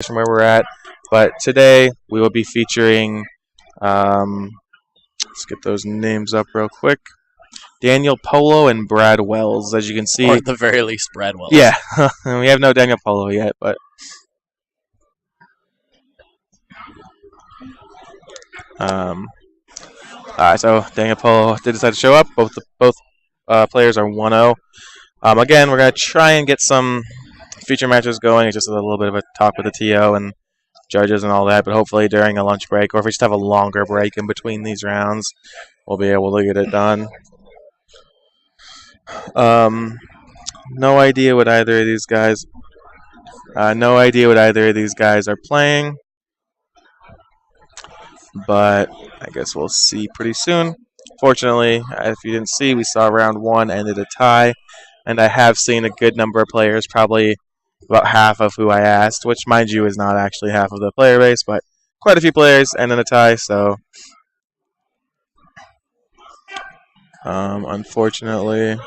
from where we're at. But today we will be featuring, let's get those names up real quick. Daniel Polo and Brad Wells, as you can see. Or at the very least, Brad Wells. Yeah, we have no Daniel Polo yet, but. So Daniel Polo did decide to show up. Both players are 1-0. Again, we're going to try and get some feature matches going. It's just a little bit of a talk with the TO and judges and all that, but hopefully during a lunch break, or if we just have a longer break in between these rounds, we'll be able to get it done. No idea what either of these guys are playing, but I guess we'll see pretty soon. Fortunately, if you didn't see, we saw round one ended a tie, and I have seen a good number of players, probably about half of who I asked, which, mind you, is not actually half of the player base, but quite a few players ended a tie, so unfortunately,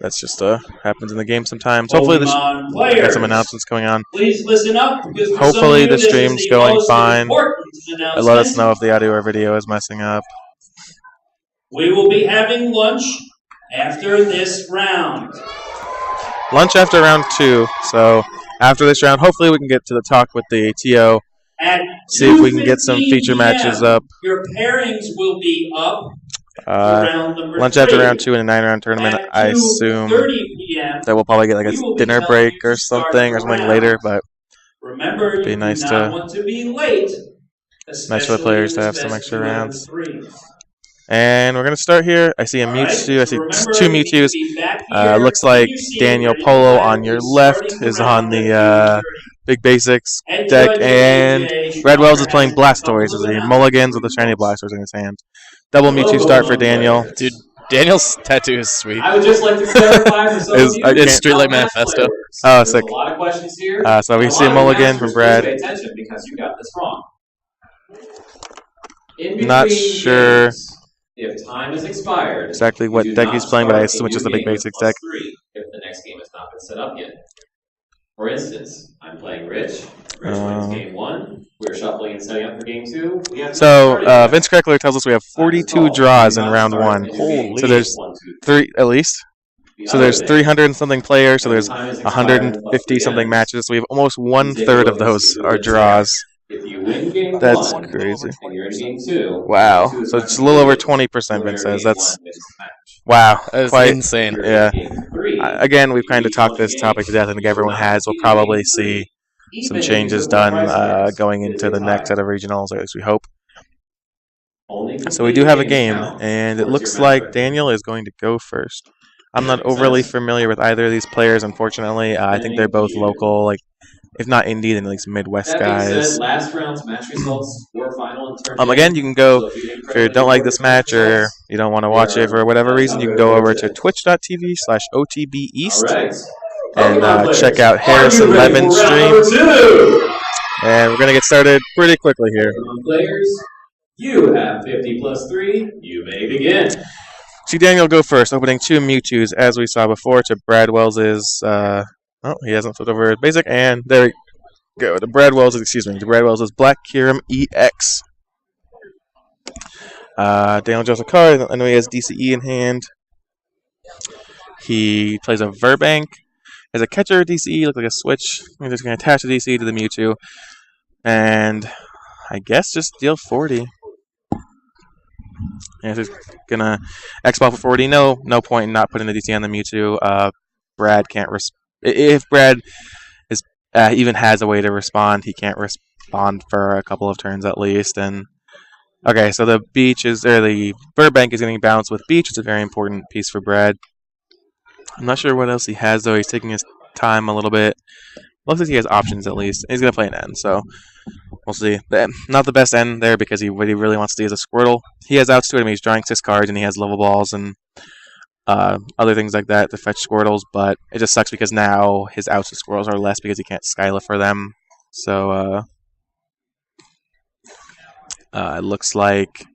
that's just happens in the game sometimes. Hopefully, we got some announcements going on. Please listen up. Hopefully, the stream's going fine. Let us know if the audio or video is messing up. We will be having lunch after this round. Lunch after round 2. So after this round, hopefully we can get to the talk with the TO. See if we can get some feature matches up. Your pairings will be up. Lunch after round 2 in a 9-round tournament. I assume that we'll probably get like a dinner break or something later, but remember, it'd be nice to be late. Nice for the players to have some extra rounds. And we're going to start here. I see a Mewtwo. I see two Mewtwo's. Looks like Daniel Polo on your left is on the Big Basics deck. And Brad Wells is playing Blastoise as he mulligans with a shiny Blastoise in his hand. Double Mewtwo start for Daniel. Dude, Daniel's tattoo is sweet. I would just like to clarify for some of you. It's Streetlight Manifesto. Oh, sick. A lot of questions here. So we see a mulligan from Brad. Pay attention because you got this wrong. Not sure if time is expired, exactly what deck he's playing, but I assume it's just the Big Basics deck. If the next game has not been set up yet. For instance, I'm playing Rich. Rich wins game 1. We're shuffling and setting up for game 2. So Vince Kreckler tells us we have 42 draws in round 1. Holy. So there's 3 at least. So there's 300 and something players. So there's 150 something matches. So we have almost 1/3 of those are draws. That's crazy. Wow. So it's a little over 20%, Vince says. That's wow. That is quite insane. Yeah. Again, we've kind of talked this topic to death. I think everyone has. We'll probably see some changes done going into the next set of regionals, or at least we hope. So we do have a game, and it looks like Daniel is going to go first. I'm not overly familiar with either of these players, unfortunately. I think they're both local, like, if not indie, then at least Midwest guys. Last round's match results were final and again, you can go, if you don't like this match or you don't want to watch it for whatever reason, you can go over to twitch.tv/OTBEast and check out Harrison Levin's streams. And we're going to get started pretty quickly here. Players, you have 50 plus 3. You may begin. See Daniel go first, opening 2 Mewtwo's, as we saw before, to Brad Wells's... Oh, he hasn't flipped over his basic, and there we go. The Brad Wells is Black Kyurem EX. Daniel draws a card. I know he has DCE in hand. He plays a Verbank. Has a catcher DCE, look like a switch. He's just going to attach the DCE to the Mewtwo. And I guess just deal 40. Yeah, he's going to X-Ball for 40. No point in not putting the DC on the Mewtwo. Brad can't respond. If Brad is even has a way to respond, he can't respond for a couple of turns at least. And okay, so the Burbank is getting bounced with Beach. It's a very important piece for Brad. I'm not sure what else he has though. He's taking his time a little bit. Looks like he has options at least. He's gonna play an N, so we'll see. Not the best N there because what he really wants to do is a Squirtle. He has outs to it. He's drawing 6 cards and he has level balls and other things like that to fetch Squirtles, but it just sucks because now his outs to Squirtles are less because he can't Skyla for them. So it looks like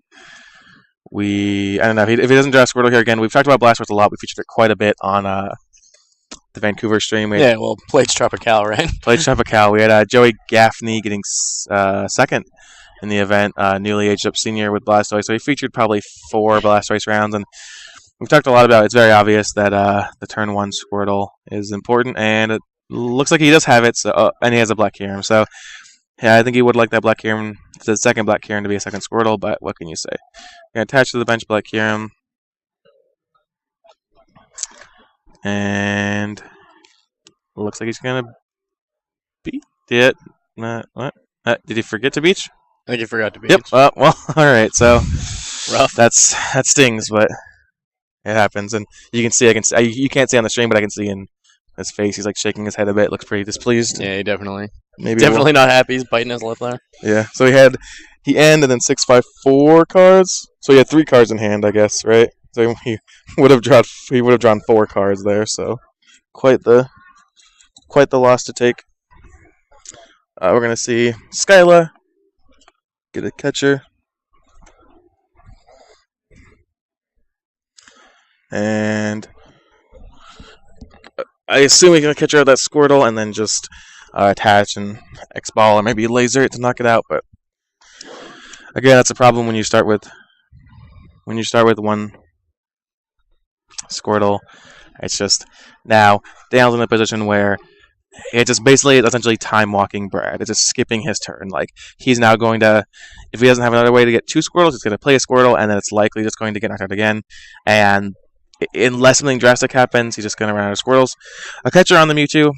I don't know, if he doesn't draw Squirtle here again, we've talked about Blastoise a lot. We featured it quite a bit on the Vancouver stream. We had Yeah, well, Plague's Tropical, right? played Tropical. We had Joey Gaffney getting second in the event, newly aged up senior with Blastoise. So he featured probably 4 Blastoise rounds, and we've talked a lot about it. It's very obvious that the turn 1 Squirtle is important, and it looks like he does have it, so and he has a Black Kyurem. So, yeah, I think he would like that Black Kyurem, the second Black Kyurem, to be a second Squirtle, but what can you say? Going to attach to the bench Black Kyurem. And looks like he's going to beat it. What? Did he forget to beach? I think you forgot to beat. Yep. Well, all right. So Rough. that stings, but it happens. And you can see, you can't see on the stream, but I can see in his face. He's like shaking his head a bit. Looks pretty displeased. Yeah, he definitely. Maybe Definitely not happy. He's biting his lip there. Yeah. So he ended and then 6, 5, 4 cards. So he had 3 cards in hand, I guess, right? So he would have drawn 4 cards there. So quite the loss to take. We're gonna see Skyla get a catcher, and I assume he's gonna catch her out that Squirtle and then just attach and X-Ball or maybe laser it to knock it out. But again, that's a problem when you start with one Squirtle. It's just now Daniel's in a position where it just basically is essentially time walking Brad. It's just skipping his turn. Like he's now going to, if he doesn't have another way to get 2 Squirtles, he's going to play a Squirtle, and then it's likely just going to get knocked out again. And unless something drastic happens, he's just going to run out of Squirtles. A catcher on the Mewtwo,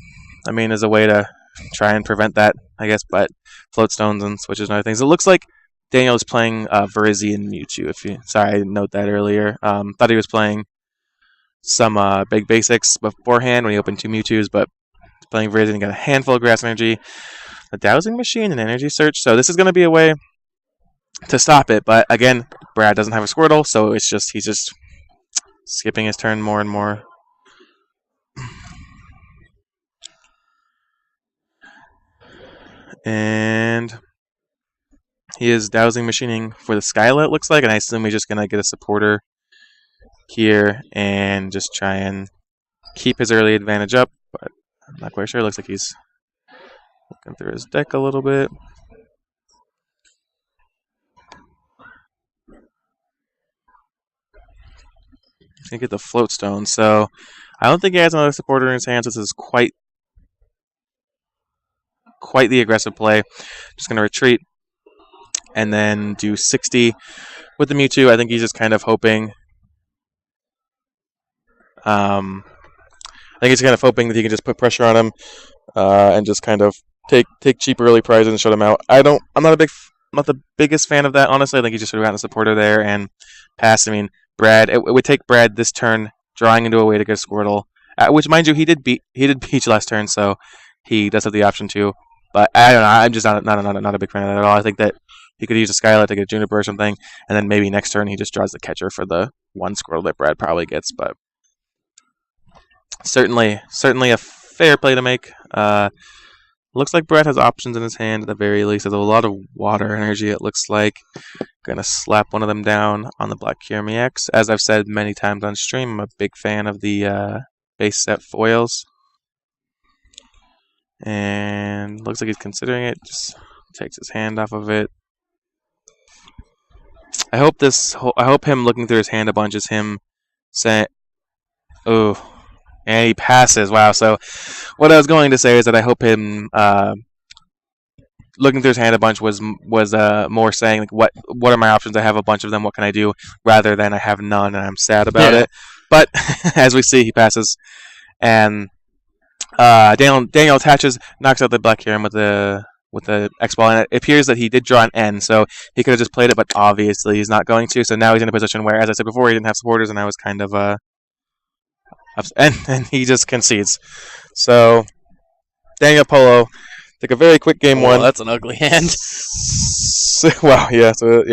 I mean, is a way to try and prevent that, I guess. But float stones and switches and other things. It looks like Daniel is playing Virizion Mewtwo. Sorry, I didn't note that earlier. Thought he was playing some big basics beforehand when he opened 2 Mewtwo's, but playing Virizion and got a handful of Grass Energy, a Dowsing Machine, and Energy Search. So this is going to be a way to stop it. But again, Brad doesn't have a Squirtle, so he's just skipping his turn more and more. And he is Dowsing Machining for the Skyla, it looks like, and I assume he's just going to get a supporter here and just try and keep his early advantage up. But I'm not quite sure. It looks like he's looking through his deck a little bit. He's going to get the Float Stone. So I don't think he has another supporter in his hands. This is quite the aggressive play. Just going to retreat and then do 60 with the Mewtwo. I think he's just kind of hoping. I think he's kind of hoping that he can just put pressure on him and just kind of take cheap early prizes and shut him out. I'm not the biggest fan of that, honestly. I think he just should have gotten a supporter there and passed. I mean, Brad, it would take Brad this turn drawing into a way to get a Squirtle, which, mind you, he did beach last turn, so he does have the option to. But I don't know. I'm just not a big fan of that at all. I think that he could use a Skyla to get a Juniper or something, and then maybe next turn he just draws the catcher for the 1 Squirtle that Brad probably gets. But certainly a fair play to make. Looks like Brad has options in his hand at the very least. There's a lot of water energy, it looks like. Gonna slap one of them down on the Black Kyurem EX. As I've said many times on stream, I'm a big fan of the base set foils. And looks like he's considering it. Just takes his hand off of it. I hope him looking through his hand a bunch is him saying, "Oh." And he passes. Wow. So what I was going to say is that I hope him looking through his hand a bunch was more saying, like, what are my options? I have a bunch of them. What can I do? Rather than I have none and I'm sad about it. But as we see, he passes. And Daniel attaches, knocks out the Black Kyurem with the X-Ball, and it appears that he did draw an N, so he could have just played it, but obviously he's not going to. So now he's in a position where, as I said before, he didn't have supporters, and I was kind of and he just concedes. So Daniel Polo took a very quick game 1. That's an ugly hand. Wow, yeah. So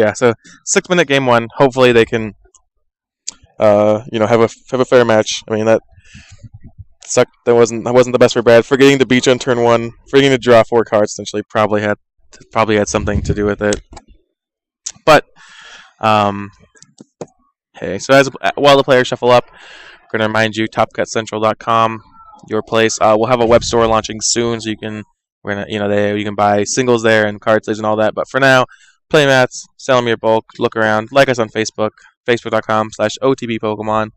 6-minute game 1. Hopefully they can, have a fair match. I mean, that sucked. That wasn't the best for Brad. Forgetting to beach on turn 1, forgetting to draw 4 cards, essentially probably had something to do with it. But hey, so while the players shuffle up, I'm going to remind you, TopCutCentral.com. your place. We'll have a web store launching soon, so you can you can buy singles there and card sleeves and all that. But for now, play mats, sell them your bulk, look around, like us on Facebook, facebook.com/OTBPokemon.